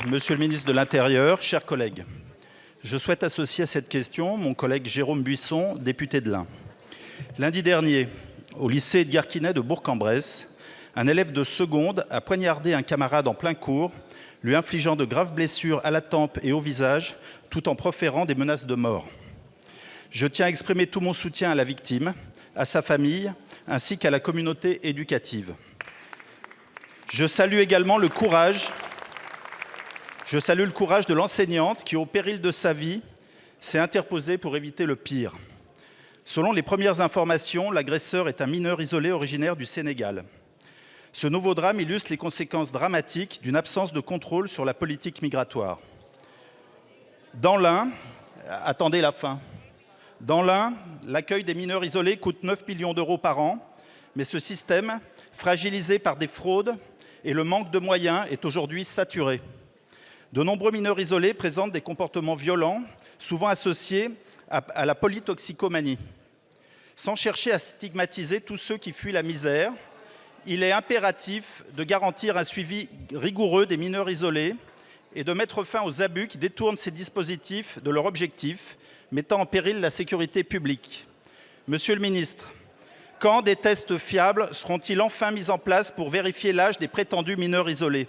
Monsieur le ministre de l'Intérieur, chers collègues, je souhaite associer à cette question mon collègue Jérôme Buisson, député de l'Ain. Lundi dernier, au lycée Edgar Quinet de Bourg-en-Bresse, un élève de seconde a poignardé un camarade en plein cours, lui infligeant de graves blessures à la tempe et au visage, tout en proférant des menaces de mort. Je tiens à exprimer tout mon soutien à la victime, à sa famille, ainsi qu'à la communauté éducative. Je salue également le courage de l'enseignante qui, au péril de sa vie, s'est interposée pour éviter le pire. Selon les premières informations, l'agresseur est un mineur isolé originaire du Sénégal. Ce nouveau drame illustre les conséquences dramatiques d'une absence de contrôle sur la politique migratoire. Dans l'Ain, attendez la fin. Dans l'Ain, l'accueil des mineurs isolés coûte 9 millions d'euros par an, mais ce système, fragilisé par des fraudes et le manque de moyens, est aujourd'hui saturé. De nombreux mineurs isolés présentent des comportements violents, souvent associés à la polytoxicomanie. Sans chercher à stigmatiser tous ceux qui fuient la misère, il est impératif de garantir un suivi rigoureux des mineurs isolés et de mettre fin aux abus qui détournent ces dispositifs de leur objectif, mettant en péril la sécurité publique. Monsieur le ministre, quand des tests fiables seront-ils enfin mis en place pour vérifier l'âge des prétendus mineurs isolés ?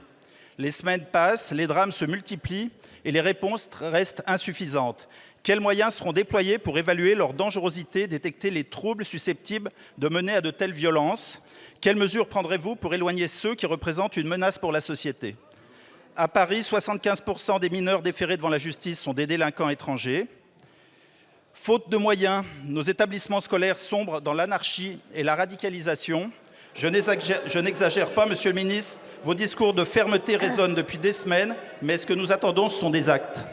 Les semaines passent, les drames se multiplient et les réponses restent insuffisantes. Quels moyens seront déployés pour évaluer leur dangerosité, détecter les troubles susceptibles de mener à de telles violences ? Quelles mesures prendrez-vous pour éloigner ceux qui représentent une menace pour la société ? À Paris, 75% des mineurs déférés devant la justice sont des délinquants étrangers. Faute de moyens, nos établissements scolaires sombrent dans l'anarchie et la radicalisation. Je n'exagère pas, monsieur le ministre, vos discours de fermeté résonnent depuis des semaines, mais ce que nous attendons, ce sont des actes.